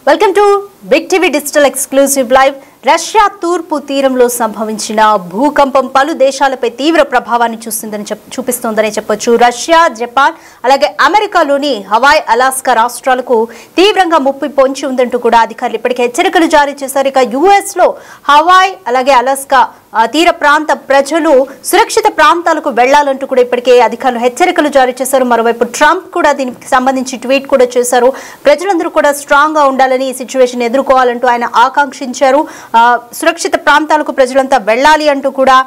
Welcome to big TV digital exclusive live. Russia తూర్పు తీరంలో సంభవించిన భూకంపం పలు దేశాలపై తీవ్ర ప్రభావాన్ని చూపిస్తోందని చెప్పొచ్చు. రష్యా, జపాన్ అలాగే అమెరికాలోని హవాయ్, అలాస్కా రాష్ట్రాలకు తీవ్రంగా ముప్పు పొంచి ఉందంటూ కూడా అధికారులు ఇప్పటికే హెచ్చరికలు జారీ చేశారు. ఇక యుఎస్ లో హవాయ్ అలాగే అలాస్కా తీర ప్రాంత ప్రజలు సురక్షిత ప్రాంతాలకు వెళ్లాలంటూ కూడా ఇప్పటికే అధికారులు హెచ్చరికలు జారీ చేశారు. మరోవైపు ట్రంప్ కూడా దీనికి సంబంధించి ట్వీట్ కూడా చేశారు. ప్రజలందరూ కూడా స్ట్రాంగ్ గా ఉండాలని ఈ సిచ్యువేషన్ ఎదుర్కోవాలంటూ ఆయన ఆకాంక్షించారు. సురక్షిత ప్రాంతాలకు ప్రజలంతా వెళ్లాలి అంటూ కూడా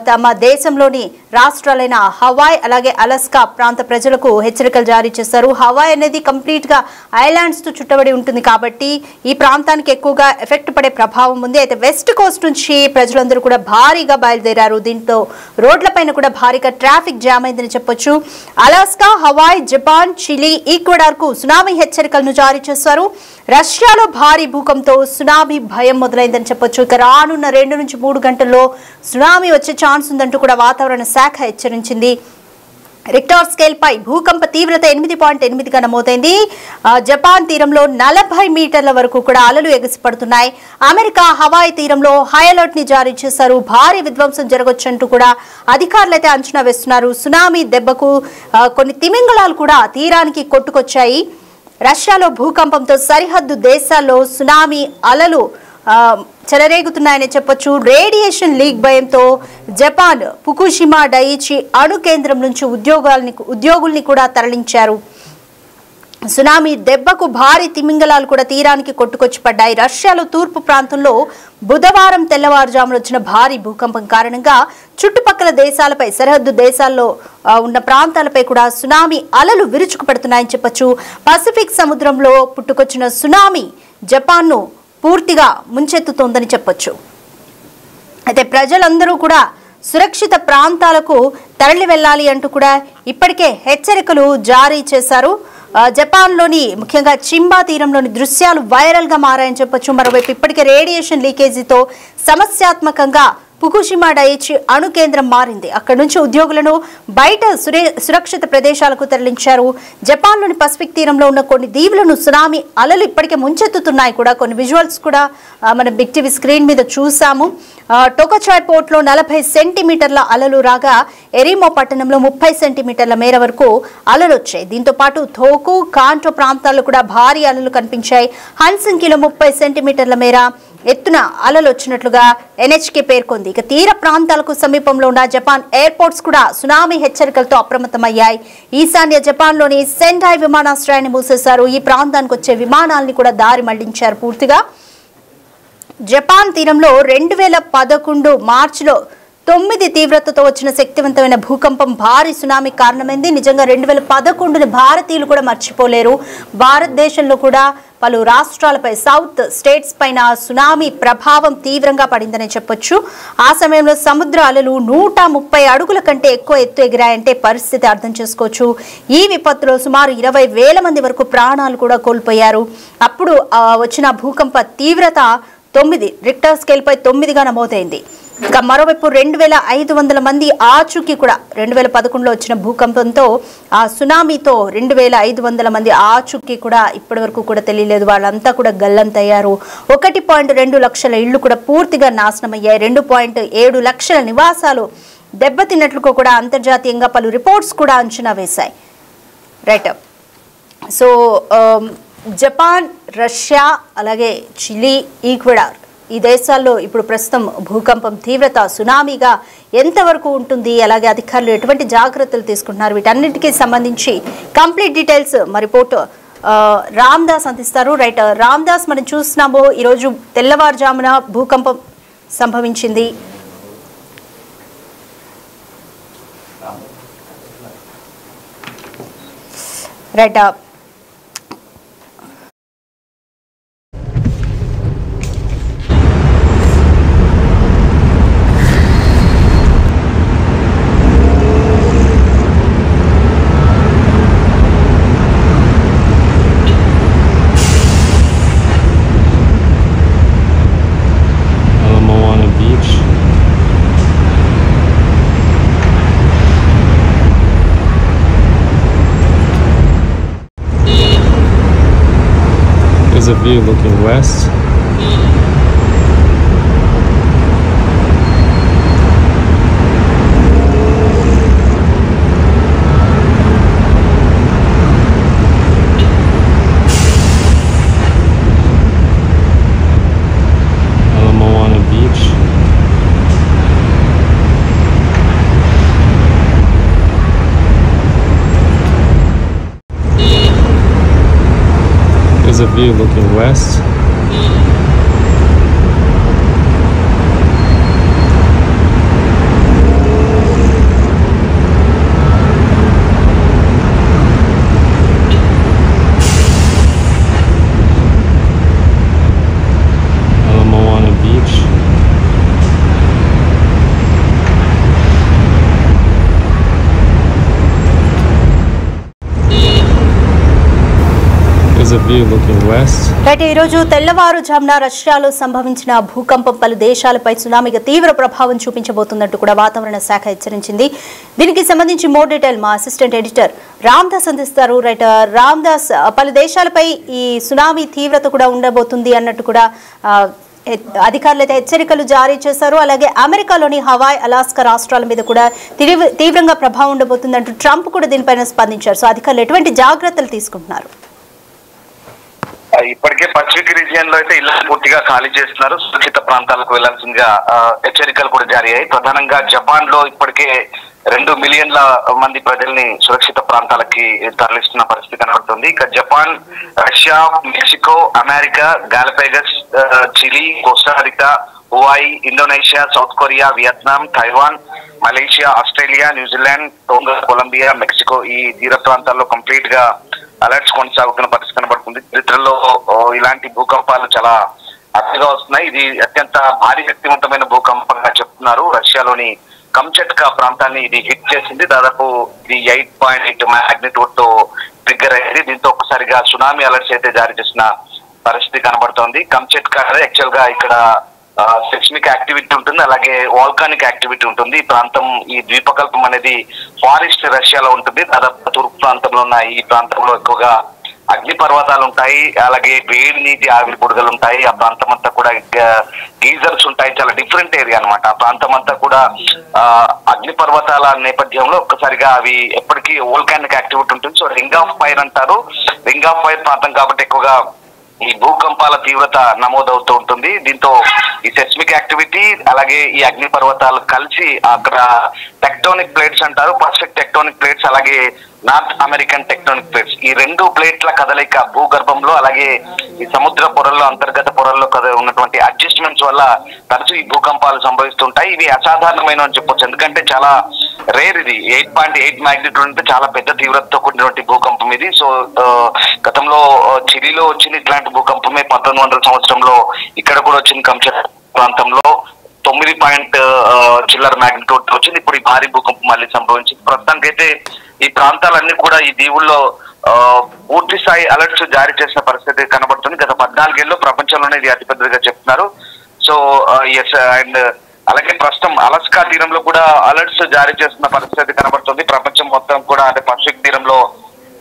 తమ దేశంలోని రాష్ట్రాలైన హవాయ్ అలాగే అలాస్కా ప్రాంత ప్రజలకు హెచ్చరికలు జారీ చేశారు. హవాయ్ అనేది కంప్లీట్ గా ఐలాండ్స్ తో చుట్టబడి ఉంటుంది కాబట్టి ఈ ప్రాంతానికి ఎక్కువగా ఎఫెక్ట్ పడే ప్రభావం ఉంది. అయితే వెస్ట్ కోస్ట్ నుంచి ప్రజలందరూ కూడా భారీగా బయలుదేరారు. దీంతో రోడ్లపైన కూడా భారీగా ట్రాఫిక్ జామ్ అయిందని చెప్పొచ్చు. Alaska, Hawaii, Japan, Chile, Ecuador కు సునామీ హెచ్చరికలను జారీ చేశారు. రష్యాలో భారీ భూకంపంతో సునామీ భయం మొదలైందని చెప్పొచ్చు. ఇక రానున్న 2 నుంచి 3 గంటల్లో సునామీ వచ్చే ఛాన్స్ ఉందంటూ కూడా వాతావరణ శాఖ హెచ్చరించింది. రిక్టార్ స్కేల్ పై భూకంప తీవ్రత 8.8గా నమోదైంది. జపాన్ తీరంలో 40 మీటర్ల వరకు కూడా అలలు ఎగసిపడుతున్నాయి. అమెరికా హవాయ్ తీరంలో హై అలర్ట్ ని జారీ చేశారు. భారీ విధ్వంసం జరగొచ్చంటూ కూడా అధికారులు అయితే అంచనా వేస్తున్నారు. సునామీ దెబ్బకు కొన్ని తిమింగళాలు కూడా తీరానికి కొట్టుకొచ్చాయి. రష్యాలో భూకంపంతో సరిహద్దు దేశాల్లో సునామీ అలలు చెలరేగుతున్నాయని చెప్పొచ్చు. రేడియేషన్ లీక్ భయంతో జపాన్ ఫుకుషిమా డైయిచి అణు కేంద్రం నుంచి ఉద్యోగుల్ని కూడా తరలించారు. సునామీ దెబ్బకు భారీ తిమింగలాలు కూడా తీరానికి కొట్టుకొచ్చి పడ్డాయి. రష్యాలో తూర్పు ప్రాంతంలో బుధవారం తెల్లవారుజామున వచ్చిన భారీ భూకంపం కారణంగా చుట్టుపక్కల దేశాలపై, సరిహద్దు దేశాల్లో ఉన్న ప్రాంతాలపై కూడా సునామీ అలలు విరుచుకుపడుతున్నాయని చెప్పొచ్చు. పసిఫిక్ సముద్రంలో పుట్టుకొచ్చిన సునామీ జపాన్ను పూర్తిగా ముంచెత్తుతోందని చెప్పొచ్చు. అయితే ప్రజలందరూ కూడా సురక్షిత ప్రాంతాలకు తరలి వెళ్ళాలి అంటూ కూడా ఇప్పటికే హెచ్చరికలు జారీ చేశారు. జపాన్లోని ముఖ్యంగా చింబా తీరంలోని దృశ్యాలు వైరల్ గా మారాయని చెప్పొచ్చు. మరోవైపు ఇప్పటికే రేడియేషన్ లీకేజీతో సమస్యాత్మకంగా ఫుకుషిమా డైయిచి అణు కేంద్రం మారింది. అక్కడి నుంచి ఉద్యోగులను బయట సురక్షిత ప్రదేశాలకు తరలించారు. జపాన్లోని పసిఫిక్ తీరంలో ఉన్న కొన్ని దీవులను సునామీ అలలు ఇప్పటికే ముంచెత్తుతున్నాయి కూడా. కొన్ని విజువల్స్ కూడా మన బిగ్ టీవీ స్క్రీన్ మీద చూసాము. టోకచాయ్ పోర్ట్ లో 40 సెంటీమీటర్ల అలలు రాగా ఎరిమో పట్టణంలో 30 సెంటీమీటర్ల మేర వరకు అలలు వచ్చాయి. దీంతో పాటు థోకు, కాంటో ప్రాంతాల్లో కూడా భారీ అలలు కనిపించాయి. హన్సింకిలో 30 సెంటీమీటర్ల మేర ఎత్తున అలలు వచ్చినట్లుగా ఎన్హెచ్కే పేర్కొంది. ఇక తీర ప్రాంతాలకు సమీపంలో ఉన్న జపాన్ ఎయిర్పోర్ట్స్ కూడా సునామీ హెచ్చరికలతో అప్రమత్తమయ్యాయి. ఈశాన్య జపాన్లోని సెండాయ్ విమానాశ్రయాన్ని మూసేశారు. ఈ ప్రాంతానికి వచ్చే విమానాలని కూడా దారి మళ్లించారు పూర్తిగా. జపాన్ తీరంలో 2011 మార్చిలో 9 తీవ్రతతో వచ్చిన శక్తివంతమైన భూకంపం భారీ సునామీ కారణమైంది. నిజంగా 2011ని భారతీయులు కూడా మర్చిపోలేరు. భారతదేశంలో కూడా పలు రాష్ట్రాలపై, సౌత్ స్టేట్స్ పైన సునామీ ప్రభావం తీవ్రంగా పడిందని చెప్పొచ్చు. ఆ సమయంలో సముద్ర అలలు 130 అడుగుల కంటే ఎక్కువ ఎత్తు ఎగిరాయంటే పరిస్థితి అర్థం చేసుకోవచ్చు. ఈ విపత్తులో సుమారు 20,000 మంది వరకు ప్రాణాలు కూడా కోల్పోయారు. అప్పుడు వచ్చిన భూకంప తీవ్రత 9 రిక్టర్ స్కేల్ పై 9గా నమోదైంది. ఇంకా మరోవైపు 2,500 మంది ఆచూకీ కూడా 2011లో వచ్చిన భూకంపంతో ఆ సునామీతో 2,500 మంది ఆచూకీ కూడా ఇప్పటి వరకు కూడా తెలియలేదు. వాళ్ళంతా కూడా గల్లంతయ్యారు. 1.2 లక్షల ఇళ్లు కూడా పూర్తిగా నాశనమయ్యాయి. 2.7 లక్షల నివాసాలు దెబ్బతిన్నట్లు కూడా అంతర్జాతీయంగా పలు రిపోర్ట్స్ కూడా అంచనా వేశాయి. రైట్. సో జపాన్, రష్యా అలాగే చిలీ, ఈక్వెడార్ ఈ దేశాల్లో ఇప్పుడు ప్రస్తుతం భూకంపం తీవ్రత సునామీగా ఎంతవరకు ఉంటుంది, అలాగే అధికారులు ఎటువంటి జాగ్రత్తలు తీసుకుంటున్నారు, వీటన్నిటికీ సంబంధించి కంప్లీట్ డీటెయిల్స్ మా రిపోర్ట్ రామ్ దాస్ అందిస్తారు. రైట్ రామ్ దాస్, మనం చూస్తున్నాము ఈరోజు తెల్లవారుజామున భూకంపం సంభవించింది. Right is a view looking west. Moana Beach. Is a view looking west. Moana Beach. Is a view looking west. Right, ఈ రోజు తెల్లవారుజామున రష్యాలో సంభవించిన భూకంపం పలు దేశాలపై సునామీగా తీవ్ర ప్రభావం చూపించబోతున్నట్టు కూడా వాతావరణ శాఖ హెచ్చరించింది. దీనికి సంబంధించి మోర్ డీటెయిల్ మా అసిస్టెంట్ ఎడిటర్ రామ్దాస్ అందిస్తారు. రైట్ రామ్దాస్, పలు దేశాలపై ఈ సునామీ తీవ్రత కూడా ఉండబోతుంది అన్నట్టు కూడా అధికారులు అయితే హెచ్చరికలు జారీ చేశారు. అలాగే అమెరికాలోని హవాయ్, అలాస్కా రాష్ట్రాల మీద కూడా తీవ్రంగా ప్రభావం ఉండబోతుందంటూ ట్రంప్ కూడా దీనిపైన స్పందించారు. సో అధికారులు ఎటువంటి జాగ్రత్తలు తీసుకుంటున్నారు? ఇప్పటికే పసిఫిక్ రీజియన్ లో అయితే ఇళ్ల పూర్తిగా ఖాళీ చేస్తున్నారు. సురక్షిత ప్రాంతాలకు వెళ్లాల్సిందిగా హెచ్చరికలు కూడా జారీ అయ్యాయి. ప్రధానంగా జపాన్ లో ఇప్పటికే 2 మిలియన్ల మంది ప్రజల్ని సురక్షిత ప్రాంతాలకి తరలిస్తున్న పరిస్థితి కనబడుతుంది. ఇక Japan, Russia, Mexico, America, Galapagos, Chile, Costa Rica, Hawaii, Indonesia, South Korea, Vietnam, Taiwan, Malaysia, Australia, New Zealand, Tonga, Colombia, Mexico ఈ తీర ప్రాంతాల్లో కంప్లీట్ గా అలర్ట్స్ కొనసాగుతున్న పరిస్థితి కనబడుతుంది. చరిత్రలో ఇలాంటి భూకంపాలు చాలా అతిగా వస్తున్నాయి. ఇది అత్యంత భారీ శక్తివంతమైన భూకంపంగా చెప్తున్నారు. రష్యాలోని కంచట్కా ప్రాంతాన్ని ఇది హిట్ చేసింది. దాదాపు ఇది 8.8 మాగ్నిట్యూడ్ తో ట్రిగ్గర్ అయింది. దీంతో ఒక్కసారిగా సునామీ అలర్ట్స్ అయితే జారీ చేసిన పరిస్థితి కనబడుతోంది. కంచట్కా యాక్చువల్ గా ఇక్కడ సెస్మిక్ యాక్టివిటీ ఉంటుంది, అలాగే వాల్కానిక్ యాక్టివిటీ ఉంటుంది. ఈ ప్రాంతం, ఈ ద్వీపకల్పం అనేది ఫారెస్ట్ రష్యాలో ఉంటుంది. దాదాపు తూర్పు ప్రాంతంలో ఉన్న ఈ ప్రాంతంలో ఎక్కువగా అగ్ని పర్వతాలు ఉంటాయి, అలాగే వేడి నీటి ఆవిరి బుడగలు ఉంటాయి. ఆ ప్రాంతం అంతా కూడా గీజర్స్ ఉంటాయి. చాలా డిఫరెంట్ ఏరియా అనమాట. ఆ ప్రాంతం అంతా కూడా అగ్ని పర్వతాల నేపథ్యంలో ఒక్కసారిగా అవి ఎప్పటికీ వోల్కానిక్ యాక్టివిటీ ఉంటుంది. సో రింగ్ ఆఫ్ ఫైర్ అంటారు. రింగ్ ఆఫ్ ఫైర్ ప్రాంతం కాబట్టి ఎక్కువగా ఈ భూకంపాల తీవ్రత నమోదవుతూ ఉంటుంది. దీంతో ఈ సెస్మిక్ యాక్టివిటీ అలాగే ఈ అగ్ని పర్వతాలు కలిసి అక్కడ టెక్టోనిక్ ప్లేట్స్ అంటారు, పసిఫిక్ టెక్టోనిక్ ప్లేట్స్, అలాగే నార్త్ అమెరికన్ టెక్టోనిక్ ప్లేట్స్, ఈ 2 ప్లేట్ల కదలిక భూగర్భంలో అలాగే ఈ సముద్ర పొరల్లో, అంతర్గత పొరల్లో ఉన్నటువంటి అడ్జస్ట్మెంట్స్ వల్ల తరచూ ఈ భూకంపాలు సంభవిస్తుంటాయి. ఇవి అసాధారణమైన అని చెప్పొచ్చు, ఎందుకంటే చాలా రేర్. ఇది 8.8 మాగ్నిట్యూడ్ అంటే చాలా పెద్ద తీవ్రతతో కూడినటువంటి భూకంపం ఇది. సో గతంలో చిలీలో వచ్చింది ఇట్లాంటి భూకంపమే 1900 సంవత్సరంలో. ఇక్కడ కూడా వచ్చింది కంచట్ ప్రాంతంలో 9 చిల్లర మ్యాగ్నిట్యూడ్ వచ్చింది. ఇప్పుడు ఈ భారీ భూకంపం మళ్ళీ సంభవించింది. ప్రస్తుతానికైతే ఈ ప్రాంతాలన్నీ కూడా ఈ దీవుల్లో పూర్తి స్థాయి అలర్ట్స్ జారీ చేసిన పరిస్థితి కనబడుతుంది. గత 14 ఏళ్ళలో ప్రపంచంలోనే ఇది అతిపెద్దగా చెప్తున్నారు. సో ఎస్, అండ్ అలాగే ప్రస్తుతం అలాస్కా తీరంలో కూడా అలర్ట్స్ జారీ చేస్తున్న పరిస్థితి కనబడుతుంది. ప్రపంచం మొత్తం కూడా అంటే పసిఫిక్ తీరంలో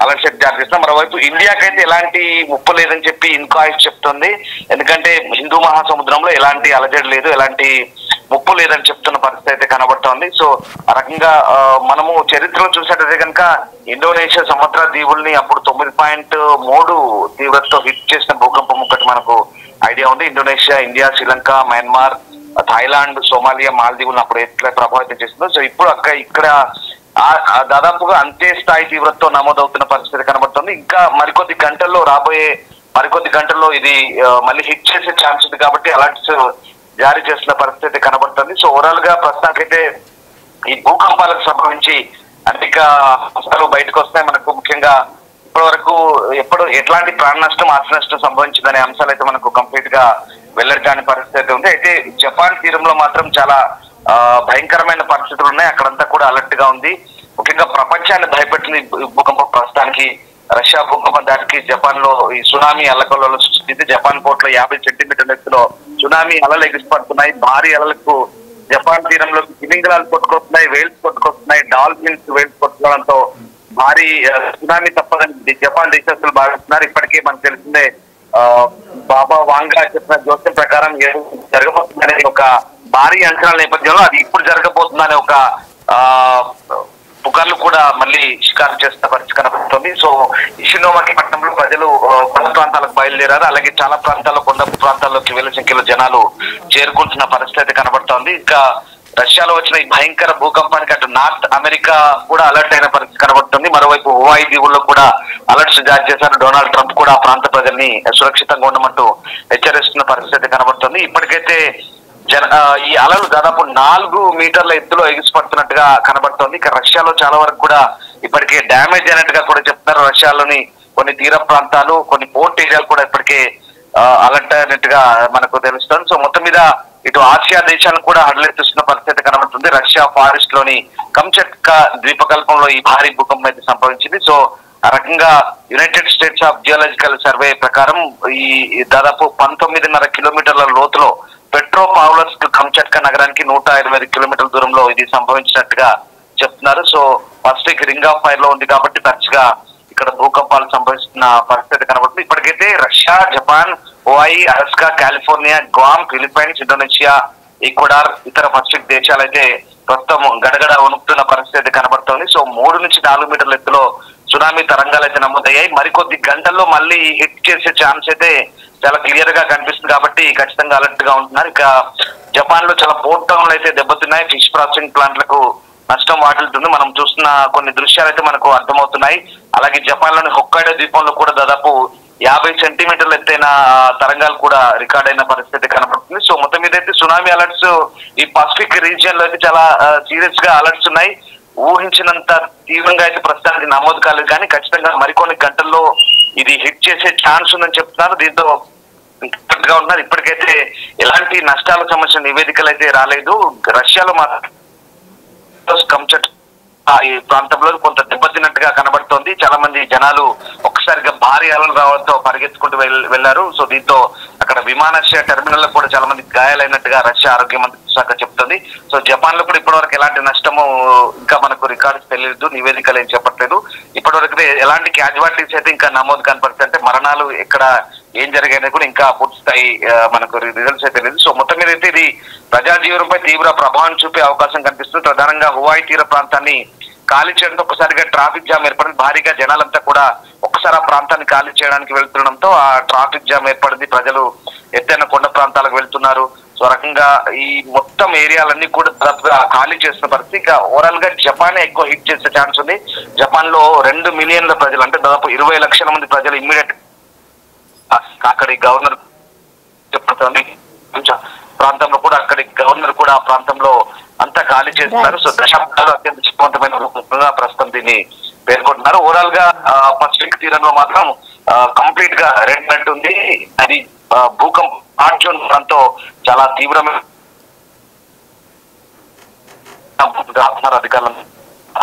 అలర్ట్స్ జారీ చేస్తున్నారు. మరోవైపు ఇండియాకైతే ఎలాంటి ముప్పు లేదని చెప్పి ఇన్కాయిస్ చెప్తుంది. ఎందుకంటే హిందూ మహాసముద్రంలో ఎలాంటి అలజడి లేదు, ఎలాంటి ముప్పు లేదని చెప్తున్న పరిస్థితి అయితే కనబడుతోంది. సో ఆ రకంగా మనము చరిత్రలో చూసినట్టయితే కనుక ఇండోనేషియా సముద్ర దీవుల్ని అప్పుడు 9.3 తీవ్రతతో హిట్ చేసిన భూకంపం ఒకటి మనకు ఐడియా ఉంది. Indonesia, India, Sri Lanka, Myanmar, Thailand, Somalia, మాల్దీవులను అప్పుడు ఎట్లా ప్రభావితం చేస్తుందో, సో ఇప్పుడు ఇక్కడ దాదాపుగా అంతే స్థాయి తీవ్రతతో నమోదవుతున్న పరిస్థితి కనబడుతుంది. ఇంకా మరికొద్ది గంటల్లో రాబోయే మరికొద్ది గంటల్లో ఇది మళ్ళీ హిట్ చేసే ఛాన్స్ ఉంది కాబట్టి అలర్ట్స్ జారీ చేస్తున్న పరిస్థితి కనబడుతుంది. సో ఓవరాల్ గా ప్రస్తుతానికైతే ఈ భూకంపాలకు సంబంధించి అనేక అంశాలు బయటకు వస్తాయి. మనకు ముఖ్యంగా ఇప్పటి వరకు ఎట్లాంటి ప్రాణ నష్టం, ఆస్తి నష్టం సంభవించిందనే అంశాలు అయితే మనకు కంప్లీట్ గా వెల్లడి కాని పరిస్థితి ఉంది. అయితే జపాన్ తీరంలో మాత్రం చాలా భయంకరమైన పరిస్థితులు ఉన్నాయి. అక్కడంతా కూడా అలర్ట్ గా ఉంది. ముఖ్యంగా ప్రపంచాన్ని భయపెట్టిన భూకంపం ప్రస్తుతానికి రష్యా భూకంపం దాటికి జపాన్ లో ఈ సునామీ అల్లకల్లో సృష్టించి జపాన్ పోర్ట్ లో 50 సెంటీమీటర్ల ఎత్తులో సునామీ అలలు ఎగిసిపడుతున్నాయి. భారీ అలలకు జపాన్ తీరంలో తిమింగలాలు కొట్టుకొస్తున్నాయి, వేల్స్ కొట్టుకొస్తున్నాయి, డాల్ఫిన్స్ వేల్స్ కొట్టుకోవడంతో భారీ సునామీ తప్పదని జపాన్ దేశస్తులు భావిస్తున్నారు. ఇప్పటికే మనకు తెలిసిందే బాబా వాంగా చెప్పిన జోస్యం ప్రకారం ఏదో జరగబోతుందనే ఒక భారీ అంచనాల నేపథ్యంలో అది ఇప్పుడు జరగబోతుందనే ఒక పుకార్లు కూడా మళ్ళీ షికారు చేస్తున్న పరిస్థితి కనబడుతుంది. సో ఇషినోమాకి పట్టణంలో ప్రజలు కొండ ప్రాంతాలకు బయలుదేరారు. అలాగే చాలా ప్రాంతాల్లో కొండ ప్రాంతాల్లోకి వేల సంఖ్యలో జనాలు చేరుకుంటున్న పరిస్థితి అయితే కనబడుతోంది. ఇంకా రష్యాలో వచ్చిన ఈ భయంకర భూకంపానికి అటు నార్త్ అమెరికా కూడా అలర్ట్ అయిన పరిస్థితి కనబడుతుంది. మరోవైపు హవాయి దీవుల్లో కూడా అలర్ట్స్ జారీ చేశారు. డొనాల్డ్ ట్రంప్ కూడా ఆ ప్రాంత ప్రజల్ని సురక్షితంగా ఉండమంటూ హెచ్చరిస్తున్న పరిస్థితి కనబడుతుంది. ఇప్పటికైతే ఈ అలలు దాదాపు 4 మీటర్ల ఎత్తులో ఎగిసిపడుతున్నట్టుగా కనబడుతోంది. ఇక రష్యాలో చాలా వరకు కూడా ఇప్పటికే డ్యామేజ్ అయినట్టుగా కూడా చెప్తున్నారు. రష్యాలోని కొన్ని తీర ప్రాంతాలు, కొన్ని పోర్ట్ ఏరియాలు కూడా ఇప్పటికే అలర్ట్ అయినట్టుగా మనకు తెలుస్తుంది. సో మొత్తం మీద ఇటు ఆసియా దేశాలను కూడా హడలెత్తిస్తున్న పరిస్థితి కనబడుతుంది. రష్యా ఫారెస్ట్ లోని కంచట్కా ద్వీపకల్పంలో ఈ భారీ భూకంపం అయితే సంభవించింది. సో ఆ రకంగా United states of geological survey ప్రకారం ఈ దాదాపు 19.5 కిలోమీటర్ల లోతులో పెట్రోపావ్లస్క్ కంచట్కా నగరానికి 125 కిలోమీటర్ల దూరంలో ఇది సంభవించినట్టుగా చెప్తున్నారు. So Pacific ring of fire లో ఉంది కాబట్టి తరచుగా ఇక్కడ భూకంపాలు సంభవిస్తున్న పరిస్థితి కనబడుతుంది. ఇప్పటికైతే Russia, Japan, Hawaii, Alaska, California, Guam, Philippines, Indonesia, Ecuador, ఇతర పసిఫిక్ దేశాలైతే ప్రస్తుతం గడగడ వణుకుతున్న పరిస్థితి కనబడుతోంది. సో 3 నుంచి 4 మీటర్ల ఎత్తులో సునామీ తరంగాలు అయితే నమోదయ్యాయి. మరికొద్ది గంటల్లో మళ్ళీ హిట్ చేసే ఛాన్స్ అయితే చాలా క్లియర్ గా కనిపిస్తుంది కాబట్టి ఖచ్చితంగా అలర్ట్ గా ఉంటున్నారు. ఇక జపాన్ లో చాలా పోర్ట్ టౌన్లు అయితే దెబ్బతిన్నాయి. ఫిష్ ప్రాసెసింగ్ ప్లాంట్లకు నష్టం వాటిల్తుంది. మనం చూస్తున్న కొన్ని దృశ్యాలు అయితే మనకు అర్థమవుతున్నాయి. అలాగే జపాన్ లోని హొక్కైడో ద్వీపంలో కూడా దాదాపు 50 సెంటీమీటర్లు ఎత్తైన తరంగాలు కూడా రికార్డ్ అయిన పరిస్థితి కనబడుతుంది. సో మొత్తం మీద అయితే సునామీ అలర్ట్స్ ఈ పసిఫిక్ రీజియన్ లో అయితే చాలా సీరియస్ గా అలర్ట్స్ ఉన్నాయి. ఊహించినంత తీవ్రంగా అయితే ప్రస్తుతానికి నమోదు కాలేదు, కానీ ఖచ్చితంగా మరికొన్ని గంటల్లో ఇది హిట్ చేసే ఛాన్స్ ఉందని చెప్తున్నారు. దీంతో గా ఉన్నారు. ఇప్పటికైతే ఎలాంటి నష్టాలకు సంబంధించిన నివేదికలు అయితే రాలేదు. రష్యాలో మాత్రం కంచట్ ఈ ప్రాంతంలో కొంత దెబ్బతిన్నట్టుగా కనబడుతోంది. చాలా మంది జనాలు ఒక్కసారిగా భారీ అలలు రావడంతో పరిగెత్తుకుంటూ వెళ్లారు. సో దీంతో అక్కడ విమానాశ్రయ టెర్మినల్ లో కూడా చాలా మంది గాయాలైనట్టుగా రష్యా ఆరోగ్య మంత్రిత్వ శాఖ చెప్తుంది. సో జపాన్ లో కూడా ఇప్పటివరకు ఎలాంటి నష్టము ఇంకా మనకు రికార్డ్స్ తెలియదు, నివేదికలు ఏం చెప్పట్లేదు. ఇప్పటివరకు ఎలాంటి క్యాజువాలిటీస్ అయితే ఇంకా నమోదు కనపడుతుంది. అంటే మరణాలు ఎక్కడ ఏం జరిగాయని కూడా ఇంకా పూర్తి స్థాయి మనకు రిజల్ట్స్ అయితే లేదు. సో మొత్తం మీద అయితే ఇది ప్రజా జీవనంపై తీవ్ర ప్రభావం చూపే అవకాశం కనిపిస్తుంది. ప్రధానంగా హవాయి తీర ప్రాంతాన్ని ఖాళీ చేయడంతో ఒక్కసారిగా ట్రాఫిక్ జామ్ ఏర్పడింది. భారీగా జనాలంతా కూడా ఒక్కసారి ఆ ప్రాంతాన్ని ఖాళీ చేయడానికి వెళ్తుండడంతో ఆ ట్రాఫిక్ జామ్ ఏర్పడింది. ప్రజలు ఎత్తైన కొండ ప్రాంతాలకు వెళ్తున్నారు. సో రకంగా ఈ మొత్తం ఏరియాలన్నీ కూడా దాదాపుగా ఖాళీ చేస్తున్న పరిస్థితి. ఇక ఓవరాల్ గా జపాన్ ఎక్కువ హిట్ చేసే ఛాన్స్ ఉంది. జపాన్ లో 2 మిలియన్ల ప్రజలు, అంటే దాదాపు 20 లక్షల మంది ప్రజలు ఇమ్మీడియట్ అక్కడి గవర్నర్ చెప్తుంది. ప్రాంతంలో కూడా అక్కడి గవర్నర్ కూడా ఆ ప్రాంతంలో అంతా ఖాళీ చేస్తున్నారు. సో దశాబ్దాలు అత్యంత శక్తివంతమైన ప్రస్తుతం దీన్ని పేర్కొంటున్నారు. ఓవరాల్ గా పసిఫిక్ తీరంలో మాత్రం కంప్లీట్ గా రెడ్ అలర్ట్ ఉంది. అది భూకంపం ఆర్జోన్ ప్రాంతం చాలా తీవ్రమైన అధికారులు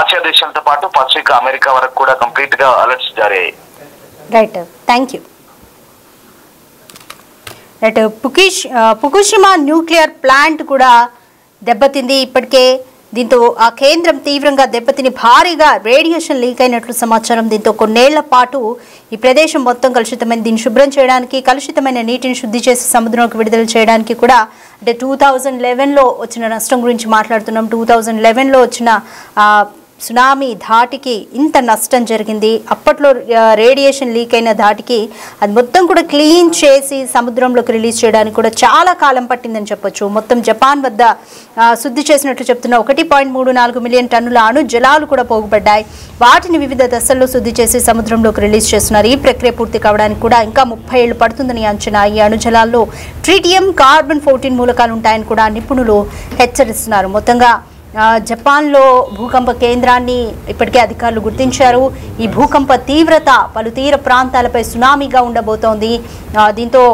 ఆసియా దేశాలతో పాటు పసిఫిక్ అమెరికా వరకు కూడా కంప్లీట్ గా అలర్ట్స్ జారీ అయ్యాయి. Right, thank you. Right, Fukushima nuclear plant కూడా దెబ్బతింది. ఇప్పటికే దీంతో ఆ కేంద్రం తీవ్రంగా దెబ్బతిని భారీగా రేడియేషన్ లీక్ అయినట్లు సమాచారం. దీంతో కొన్నేళ్ల పాటు ఈ ప్రదేశం మొత్తం కలుషితమైన, దీన్ని శుభ్రం చేయడానికి, కలుషితమైన నీటిని శుద్ధి చేసి సముద్రంలోకి విడుదల చేయడానికి కూడా, అంటే 2011లో వచ్చిన నష్టం గురించి మాట్లాడుతున్నాం. 2011లో వచ్చిన సునామీ ధాటికి ఇంత నష్టం జరిగింది. అప్పట్లో రేడియేషన్ లీక్ అయిన ధాటికి అది మొత్తం కూడా క్లీన్ చేసి సముద్రంలోకి రిలీజ్ చేయడానికి కూడా చాలా కాలం పట్టిందని చెప్పొచ్చు. మొత్తం జపాన్ వద్ద శుద్ధి చేసినట్లు చెప్తున్న 1.34 మిలియన్ టన్నుల అణు జలాలు కూడా పోగుపడ్డాయి. వాటిని వివిధ దశల్లో శుద్ధి చేసి సముద్రంలోకి రిలీజ్ చేస్తున్నారు. ఈ ప్రక్రియ పూర్తి కావడానికి కూడా ఇంకా 30 ఏళ్లు పడుతుందని అంచనా. ఈ అణు జలాల్లో ట్రిటియం, కార్బన్ 14 మూలకాలు ఉంటాయని కూడా నిపుణులు హెచ్చరిస్తున్నారు. మొత్తంగా జపాన్లో భూకంప కేంద్రాన్ని ఇప్పటికే అధికారులు గుర్తించారు. ఈ భూకంప తీవ్రత పలు తీర ప్రాంతాలపై సునామీగా ఉండబోతోంది. దీంతో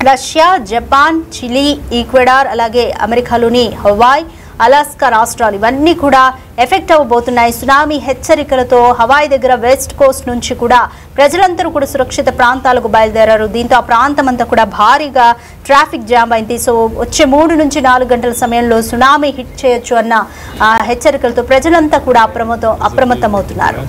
రష్యా, జపాన్, చిలీ, ఈక్వెడార్, అలాగే అమెరికాలోని హవాయ్, అలాస్కా రాష్ట్రాలు ఇవన్నీ కూడా ఎఫెక్ట్ అవ్వబోతున్నాయి. సునామీ హెచ్చరికలతో హవాయ్ దగ్గర వెస్ట్ కోస్ట్ నుంచి కూడా ప్రజలందరూ కూడా సురక్షిత ప్రాంతాలకు బయలుదేరారు. దీంతో ఆ ప్రాంతం అంతా కూడా భారీగా ట్రాఫిక్ జామ్ అయింది. సో వచ్చే 3 నుంచి 4 గంటల సమయంలో సునామీ హిట్ చేయొచ్చు అన్న హెచ్చరికలతో ప్రజలంతా కూడా అప్రమత్తమవుతున్నారు.